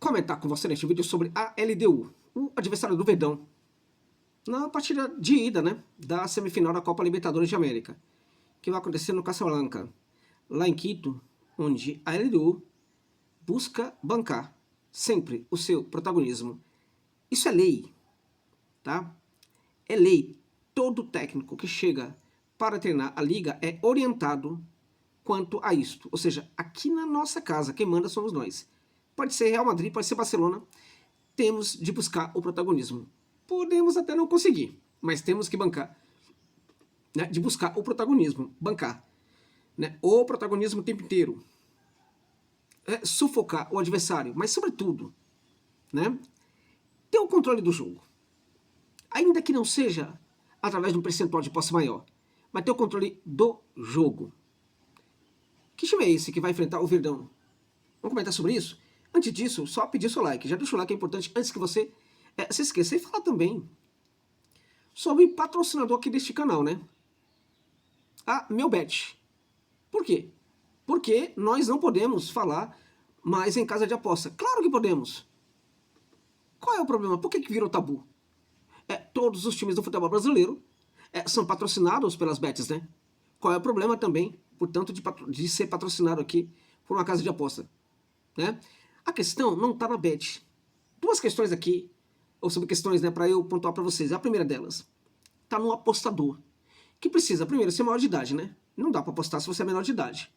comentar com você neste vídeo sobre a LDU, o adversário do Verdão, na partida de ida, né, da semifinal da Copa Libertadores de América, que vai acontecer no Casablanca, lá em Quito, onde a LDU busca bancar sempre o seu protagonismo. Isso é lei, tá? É lei. Todo técnico que chega para treinar a liga é orientado quanto a isto. Ou seja, aqui na nossa casa, quem manda somos nós. Pode ser Real Madrid, pode ser Barcelona. Temos de buscar o protagonismo. Podemos até não conseguir, mas temos que bancar, né? De buscar o protagonismo, bancar, né? O protagonismo o tempo inteiro. Sufocar o adversário, mas sobretudo, né, ter o controle do jogo. Ainda que não seja através de um percentual de posse maior, mas ter o controle do jogo. Que time é esse que vai enfrentar o Verdão? Vamos comentar sobre isso? Antes disso, só pedir seu like. Já deixa o like, é importante, antes que você se esqueça. E falar também sobre patrocinador aqui deste canal, né? A Melbet. Por quê? Porque nós não podemos falar mais em casa de aposta. Claro que podemos. Qual é o problema? Por que virou tabu? Todos os times do futebol brasileiro são patrocinados pelas bets, né? Qual é o problema também, portanto, de ser patrocinado aqui por uma casa de aposta, né? A questão não está na bet. Duas questões aqui, ou sobre questões, né, para eu pontuar para vocês. A primeira delas está no apostador, que precisa, primeiro, ser maior de idade, né? Não dá para apostar se você é menor de idade.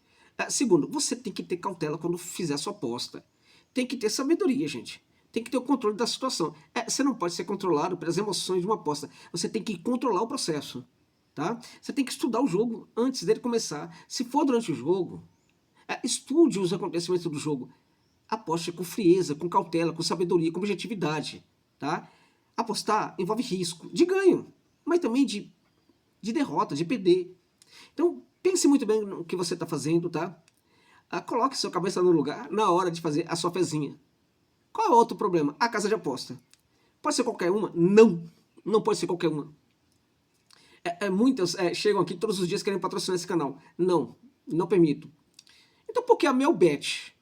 Segundo, você tem que ter cautela quando fizer a sua aposta. Tem que ter sabedoria, gente. Tem que ter o controle da situação. Você não pode ser controlado pelas emoções de uma aposta. Você tem que controlar o processo, tá? Você tem que estudar o jogo antes dele começar. Se for durante o jogo, estude os acontecimentos do jogo. Aposte com frieza, com cautela, com sabedoria, com objetividade, tá? Apostar envolve risco de ganho, mas também de derrota, de perder. Então, pense muito bem no que você está fazendo, tá? Coloque sua cabeça no lugar na hora de fazer a sua fezinha. Qual é o outro problema? A casa de aposta. Pode ser qualquer uma? Não, não pode ser qualquer uma. Muitas chegam aqui todos os dias querendo patrocinar esse canal. Não, não permito. Então por que a Melbet?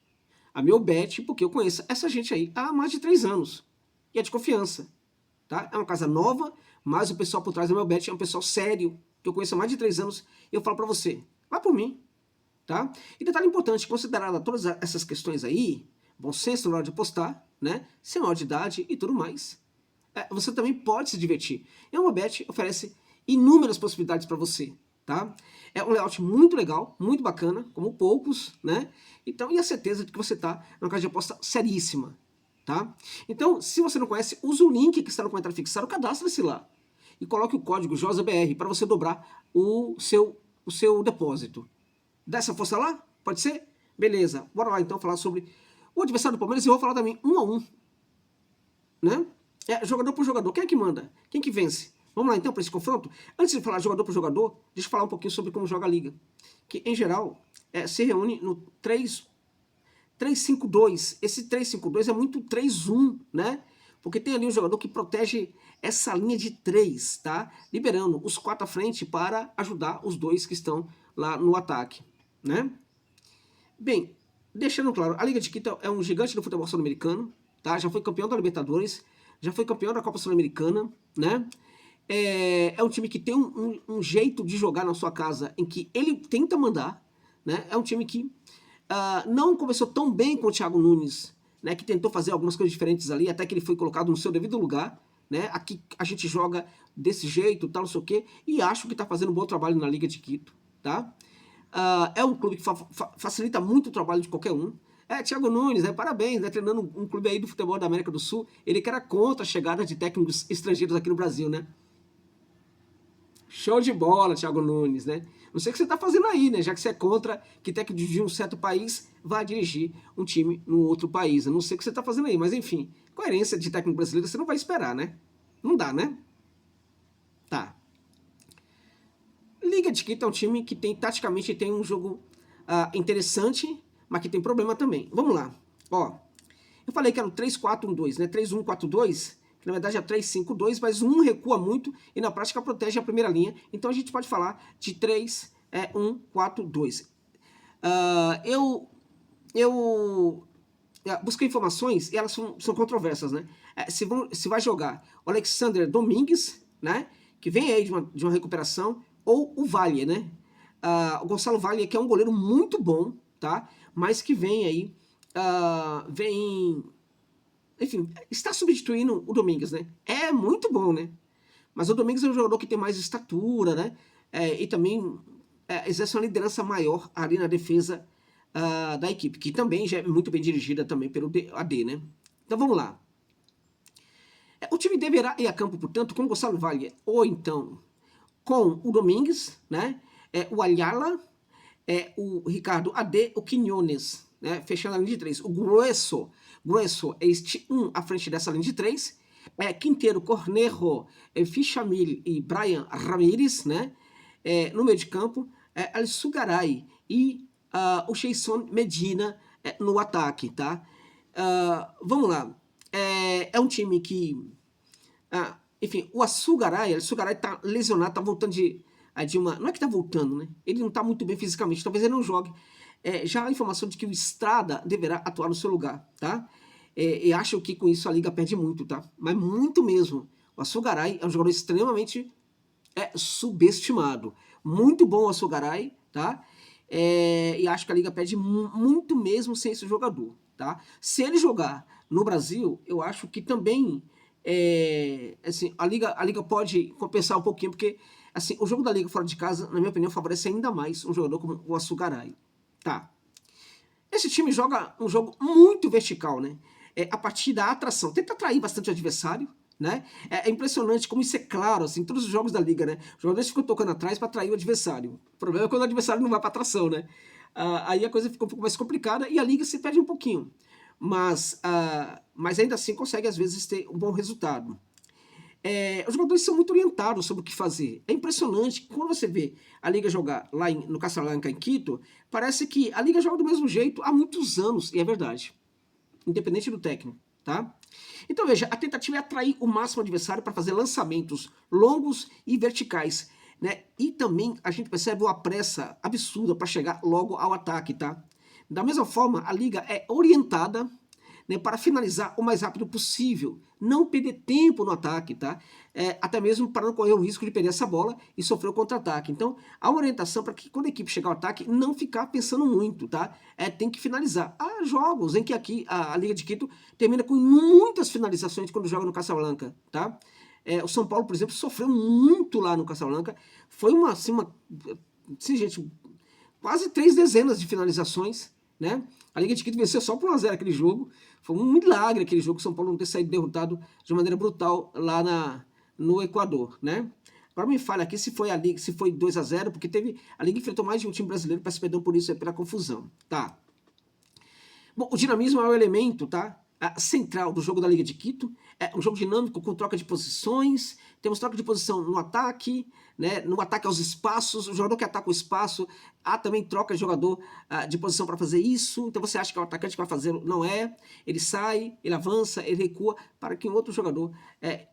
A Melbet, porque eu conheço essa gente aí há mais de 3 anos. E é de confiança. Tá? É uma casa nova, mas o pessoal por trás da Melbet é um pessoal sério, que eu conheço há mais de 3 anos, e eu falo pra você, vai por mim. Tá? E detalhe importante, considerada todas essas questões aí, bom senso na hora de apostar, né? Ser maior de idade e tudo mais, você também pode se divertir. E a Melbet oferece inúmeras possibilidades para você, tá? É um layout muito legal, muito bacana, como poucos, né? Então, e a certeza de que você está numa casa de aposta seríssima, tá? Então, se você não conhece, use o link que está no comentário fixado, cadastre-se lá e coloque o código JOSABR para você dobrar o seu depósito. Dá essa força lá? Pode ser? Beleza. Bora lá então falar sobre o adversário do Palmeiras e eu vou falar também 1 a 1, né? Jogador por jogador. Quem é que manda? Quem que vence? Vamos lá então para esse confronto? Antes de falar jogador por jogador, deixa eu falar um pouquinho sobre como joga a liga. Que em geral se reúne no 3-5-2. Esse 3-5-2 é muito 3-1, né? Porque tem ali um jogador que protege essa linha de 3, tá? Liberando os 4 à frente para ajudar os 2 que estão lá no ataque, né? Bem, deixando claro, a Liga de Quito é um gigante do futebol sul-americano, tá? Já foi campeão da Libertadores, já foi campeão da Copa Sul-Americana, né? É um time que tem um jeito de jogar na sua casa em que ele tenta mandar, né? É um time que não começou tão bem com o Thiago Nunes, né? Que tentou fazer algumas coisas diferentes ali, até que ele foi colocado no seu devido lugar, né? Aqui a gente joga desse jeito, tal, não sei o quê, e acho que tá fazendo um bom trabalho na Liga de Quito, tá? É um clube que facilita muito o trabalho de qualquer um. Thiago Nunes, parabéns, né, treinando um clube aí do futebol da América do Sul. Ele que era contra a chegada de técnicos estrangeiros aqui no Brasil, né? Show de bola, Thiago Nunes, né? Não sei o que você está fazendo aí, né? Já que você é contra que técnico de um certo país vá dirigir um time no outro país. Eu não sei o que você está fazendo aí, mas enfim, coerência de técnico brasileiro você não vai esperar, né? Não dá, né? Tá. Liga de Quito é um time que taticamente tem um jogo interessante, mas que tem problema também. Vamos lá. Ó, eu falei que era o 3-4-1-2, né? 3-1-4-2, que na verdade é 3-5-2, mas um recua muito e na prática protege a primeira linha. Então a gente pode falar de 3-1-4-2. busquei informações e elas são controversas, né? Se vai jogar o Alexander Domingues, né? Que vem aí de uma recuperação, ou o Valle, né? O Gonçalo Valle, que é um goleiro muito bom, tá? Mas que vem aí, enfim, está substituindo o Domingues, né? É muito bom, né? Mas o Domingues é um jogador que tem mais estatura, né? E também exerce uma liderança maior ali na defesa da equipe, que também já é muito bem dirigida também pelo AD, né? Então vamos lá. O time deverá ir a campo, portanto, com o Gonçalo Valle, ou então com o Domingues, né? O Ayala, o Ricardo AD, o Quiñones, né? Fechando a linha de 3. O Grueso é este à frente dessa linha de 3. Quinteiro, Cornejo, Fichamil e Brian Ramírez, né? No meio de campo, Al-Sugaray e o Sheisson Medina no ataque, tá? Vamos lá. É um time que... enfim, o Al-Sugaray tá lesionado, tá voltando de uma... Não é que tá voltando, né? Ele não tá muito bem fisicamente, talvez ele não jogue. Já há a informação de que o Estrada deverá atuar no seu lugar, tá? E acho que com isso a Liga perde muito, tá? Mas muito mesmo. O Al-Sugaray é um jogador extremamente subestimado. Muito bom o Al-Sugaray, tá? E acho que a Liga perde muito mesmo sem esse jogador, tá? Se ele jogar no Brasil, eu acho que também assim, a Liga pode compensar um pouquinho, porque assim, o jogo da Liga fora de casa, na minha opinião, favorece ainda mais um jogador como o Al-Sugaray, tá? Esse time joga um jogo muito vertical, né? A partir da atração. Tenta atrair bastante o adversário, né? É impressionante como isso é claro, assim, em todos os jogos da Liga, né? Os jogadores ficam tocando atrás para atrair o adversário. O problema é quando o adversário não vai para atração, né? Aí a coisa fica um pouco mais complicada e a Liga se perde um pouquinho. Mas ainda assim consegue, às vezes, ter um bom resultado. Os jogadores são muito orientados sobre o que fazer. É impressionante que quando você vê a Liga jogar lá no Casablanca, em Quito, parece que a Liga joga do mesmo jeito há muitos anos, e é verdade. Independente do técnico, tá? Então veja, a tentativa é atrair o máximo adversário para fazer lançamentos longos e verticais, né? E também a gente percebe uma pressa absurda para chegar logo ao ataque, tá? Da mesma forma, a Liga é orientada, né, para finalizar o mais rápido possível, não perder tempo no ataque, tá? Até mesmo para não correr o risco de perder essa bola e sofrer o contra-ataque. Então, há uma orientação para que quando a equipe chegar ao ataque, não ficar pensando muito, tá? Tem que finalizar. Há jogos em que aqui a Liga de Quito termina com muitas finalizações quando joga no Casablanca, tá? O São Paulo, por exemplo, sofreu muito lá no Casablanca. Foi assim, gente, quase 3 dezenas de finalizações, né? A Liga de Quito venceu só por 1-0 aquele jogo. Foi um milagre aquele jogo, São Paulo não ter saído derrotado de maneira brutal lá no Equador, né? Agora me fala aqui se foi 2-0, porque a Liga enfrentou mais de um time brasileiro, peço perdão por isso, pela confusão, tá? Bom, o dinamismo é o elemento, tá? Central do jogo da Liga de Quito. É um jogo dinâmico com troca de posições. Temos troca de posição no ataque, né? No ataque aos espaços. O jogador que ataca o espaço, há também troca de jogador de posição para fazer isso. Então você acha que é o atacante que vai fazer? Não é. Ele sai, ele avança, ele recua para que um outro jogador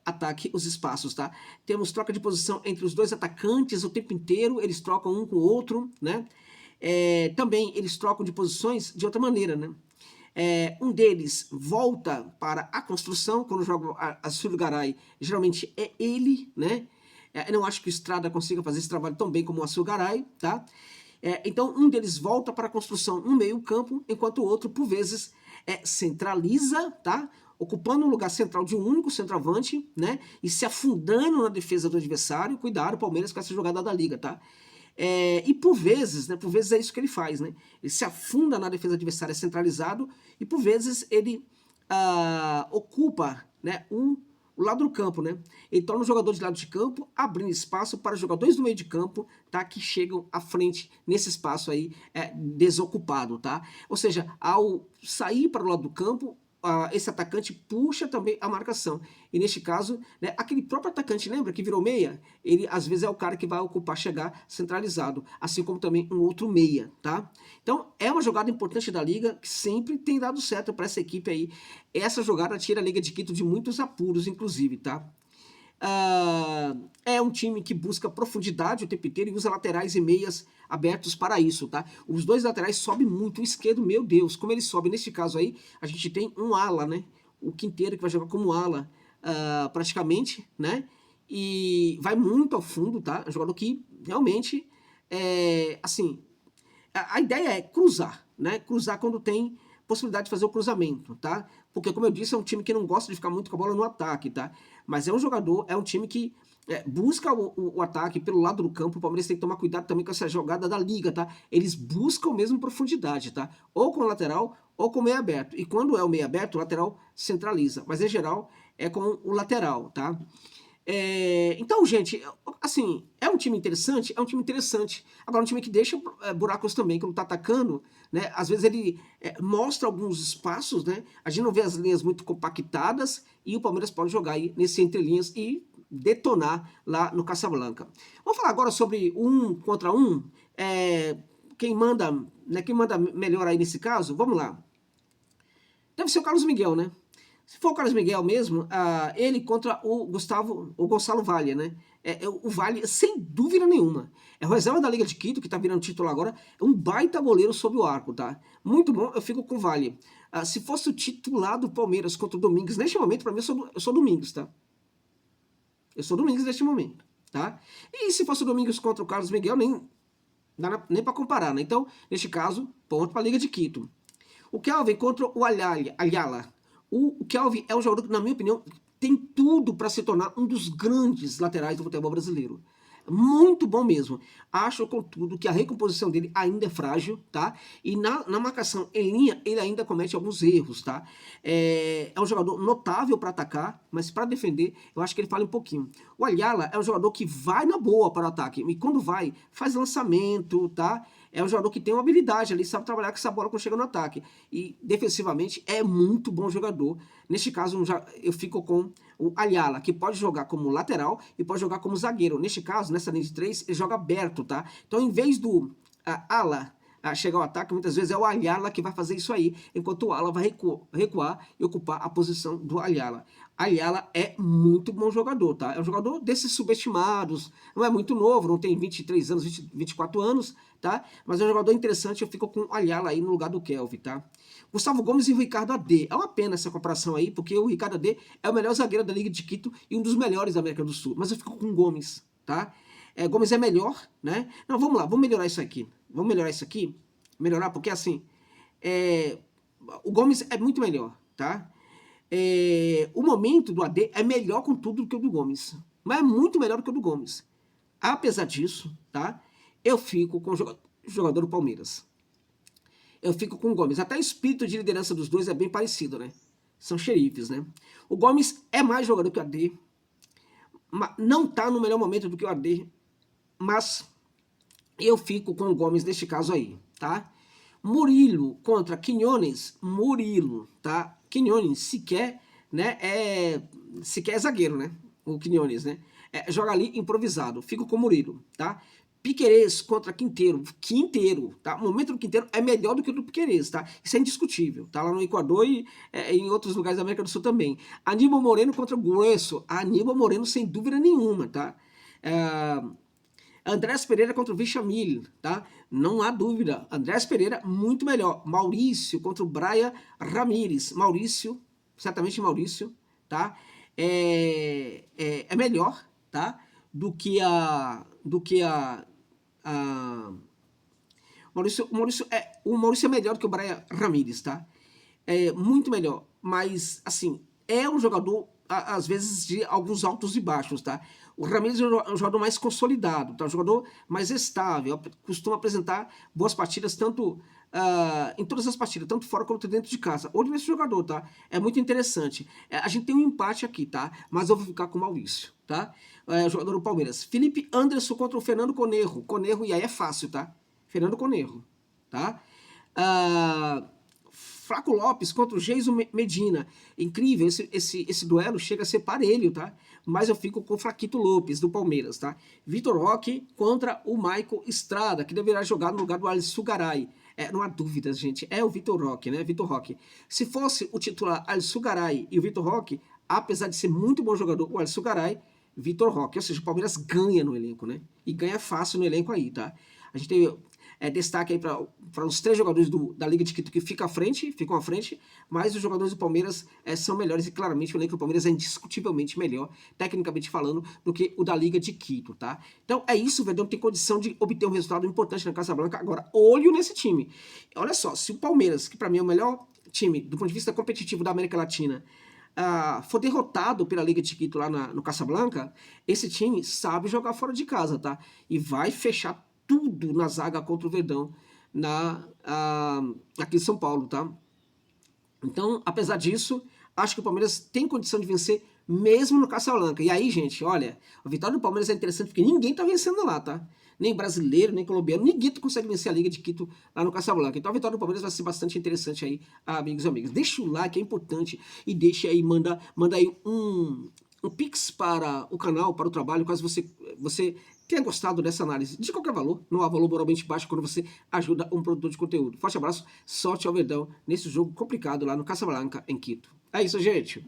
ataque os espaços, tá? Temos troca de posição entre os dois atacantes o tempo inteiro. Eles trocam um com o outro, né? Também eles trocam de posições de outra maneira, né? Um deles volta para a construção, quando joga a Sul-Garay, geralmente é ele, né? Eu não acho que o Estrada consiga fazer esse trabalho tão bem como o Sul-Garay, tá? Então, um deles volta para a construção no meio campo, enquanto o outro, por vezes, centraliza, tá? Ocupando o lugar central de um único centroavante, né? E se afundando na defesa do adversário. Cuidado, Palmeiras, com essa jogada da Liga, tá? E por vezes é isso que ele faz, né? Ele se afunda na defesa adversária centralizado e por vezes ele ocupa, né, o lado do campo, né? Ele torna o jogador de lado de campo, abrindo espaço para os jogadores do meio de campo, tá? Que chegam à frente nesse espaço aí desocupado, tá? Ou seja, ao sair para o lado do campo, esse atacante puxa também a marcação. E neste caso, né, aquele próprio atacante, lembra que virou meia? Ele às vezes é o cara que vai ocupar, chegar centralizado, assim como também um outro meia, tá? Então é uma jogada importante da Liga, que sempre tem dado certo para essa equipe aí. Essa jogada tira a Liga de Quito de muitos apuros, inclusive, tá? É um time que busca profundidade o tempo inteiro e usa laterais e meias abertos para isso, tá? Os dois laterais sobem muito, o esquerdo, meu Deus, como ele sobe. Neste caso aí, a gente tem um ala, né? O Quinteiro que vai jogar como ala, praticamente, né? E vai muito ao fundo, tá? É um jogador que realmente, assim, a ideia é cruzar, né? Cruzar quando tem possibilidade de fazer o cruzamento, tá? Porque, como eu disse, é um time que não gosta de ficar muito com a bola no ataque, tá? Mas é um jogador, é um time que busca o ataque pelo lado do campo. O Palmeiras tem que tomar cuidado também com essa jogada da liga, tá? Eles buscam mesmo profundidade, tá? Ou com o lateral ou com o meio aberto. E quando é o meio aberto, o lateral centraliza. Mas, em geral, é com o lateral, tá? Então, gente, assim, é um time interessante? É um time interessante. Agora, um time que deixa buracos também, quando tá atacando, né? Às vezes ele mostra alguns espaços, né? A gente não vê as linhas muito compactadas e o Palmeiras pode jogar aí nesse entrelinhas e detonar lá no Casablanca. Vamos falar agora sobre um contra um. Quem manda, né? Quem manda melhor aí nesse caso? Vamos lá. Deve ser o Carlos Miguel, né? Se for o Carlos Miguel mesmo, ele contra o Gonçalo Valle, né? O Valle, sem dúvida nenhuma. É o reserva da Liga de Quito, que tá virando título agora. É um baita goleiro sob o arco, tá? Muito bom, eu fico com o Valle. Se fosse o titular do Palmeiras contra o Domingos, neste momento, para mim, eu sou Domingos, tá? Eu sou Domingos neste momento, tá? E se fosse o Domingos contra o Carlos Miguel, nem para comparar, né? Então, neste caso, ponto para a Liga de Quito. O Kelvin contra o Ayala. O Kelvin é um jogador que, na minha opinião, tem tudo para se tornar um dos grandes laterais do futebol brasileiro. Muito bom mesmo. Acho, contudo, que a recomposição dele ainda é frágil, tá? E na marcação em linha, ele ainda comete alguns erros, tá? É um jogador notável para atacar, mas para defender, eu acho que ele falha um pouquinho. O Ayala é um jogador que vai na boa para o ataque, e quando vai, faz lançamento, tá? É um jogador que tem uma habilidade ali, sabe trabalhar com essa bola quando chega no ataque. E defensivamente é muito bom jogador. Neste caso, eu fico com o Ayala, que pode jogar como lateral e pode jogar como zagueiro. Neste caso, nessa linha de 3, ele joga aberto, tá? Então, em vez do ala chegar ao ataque, muitas vezes é o Ayala que vai fazer isso aí, enquanto o ala vai recuar e ocupar a posição do Ayala. Ayala é muito bom jogador, tá? É um jogador desses subestimados, não é muito novo, não tem 23 anos, 24 anos, tá? Mas é um jogador interessante, eu fico com o Ayala aí no lugar do Kelvin, tá? Gustavo Gomes e o Ricardo AD. É uma pena essa comparação aí, porque o Ricardo AD é o melhor zagueiro da Liga de Quito e um dos melhores da América do Sul. Mas eu fico com o Gomes, tá? Gomes é melhor, né? Não, vamos lá, vamos melhorar isso aqui. Vamos melhorar isso aqui? Melhorar, porque assim, o Gomes é muito melhor, tá? O momento do AD é melhor com tudo do que o do Gomes. Mas é muito melhor do que o do Gomes. Apesar disso, tá? Eu fico com o jogador do Palmeiras. Eu fico com o Gomes. Até o espírito de liderança dos dois é bem parecido, né? São xerifes, né? O Gomes é mais jogador que o AD. Não tá no melhor momento do que o AD. Mas eu fico com o Gomes neste caso aí, tá? Murilo contra Quiñones. Murilo, tá? Quiñones sequer, né? Sequer é zagueiro, né? O Quiñones, né? Joga ali improvisado. Fico com o Murilo, tá? Piquerez contra Quinteiro. Quinteiro, tá? O momento do Quinteiro é melhor do que o do Piquerez, tá? Isso é indiscutível, tá? Lá no Equador e em outros lugares da América do Sul também. Aníbal Moreno contra Grueso. Aníbal Moreno, sem dúvida nenhuma, tá? Andrés Pereira contra o Vichamil, tá? Não há dúvida. Andrés Pereira, muito melhor. Maurício contra o Brian Ramírez. Maurício, certamente Maurício, tá? É melhor, tá? Do que o Maurício é melhor do que o Brian Ramírez, tá? Muito melhor. Mas, assim, é um jogador, às vezes, de alguns altos e baixos, tá? O Ramírez é um jogador mais consolidado, tá? Um jogador mais estável, costuma apresentar boas partidas, tanto em todas as partidas, tanto fora quanto dentro de casa. Olho nesse jogador, tá? É muito interessante. A gente tem um empate aqui, tá? Mas eu vou ficar com o Maurício, tá? Jogador do Palmeiras. Felipe Anderson contra o Fernando Conerro. Conerro, e aí é fácil, tá? Fernando Conerro, tá? Flaco Lopes contra o Geison Medina. Incrível, esse duelo chega a ser parelho, tá? Mas eu fico com o Flaquito Lopes, do Palmeiras, tá? Vitor Roque contra o Michael Estrada, que deverá jogar no lugar do Alisson Garay. Não há dúvidas, gente. É o Vitor Roque, né? Vitor Roque. Se fosse o titular Alisson Garay e o Vitor Roque, apesar de ser muito bom jogador, o Alisson Garay, Vitor Roque. Ou seja, o Palmeiras ganha no elenco, né? E ganha fácil no elenco aí, tá? A gente tem destaque aí para os 3 jogadores da Liga de Quito que ficam à frente, mas os jogadores do Palmeiras são melhores e claramente o elenco do Palmeiras é indiscutivelmente melhor, tecnicamente falando, do que o da Liga de Quito, tá? Então é isso, o Verdão tem condição de obter um resultado importante na Casablanca. Agora, olho nesse time. Olha só, se o Palmeiras, que para mim é o melhor time do ponto de vista competitivo da América Latina, for derrotado pela Liga de Quito lá no Casablanca, esse time sabe jogar fora de casa, tá? E vai fechar tudo na zaga contra o Verdão aqui em São Paulo, tá? Então, apesar disso, acho que o Palmeiras tem condição de vencer mesmo no Casablanca. E aí, gente, olha, a vitória do Palmeiras é interessante porque ninguém tá vencendo lá, tá? Nem brasileiro, nem colombiano, ninguém consegue vencer a Liga de Quito lá no Casablanca. Então a vitória do Palmeiras vai ser bastante interessante aí, amigos e amigas. Deixa o like, é importante, e deixa aí, manda aí um pix para o canal, para o trabalho, caso você tenha gostado dessa análise de qualquer valor, não há valor moralmente baixo quando você ajuda um produtor de conteúdo. Forte abraço, sorte ao Verdão nesse jogo complicado lá no Casablanca, em Quito. É isso, gente.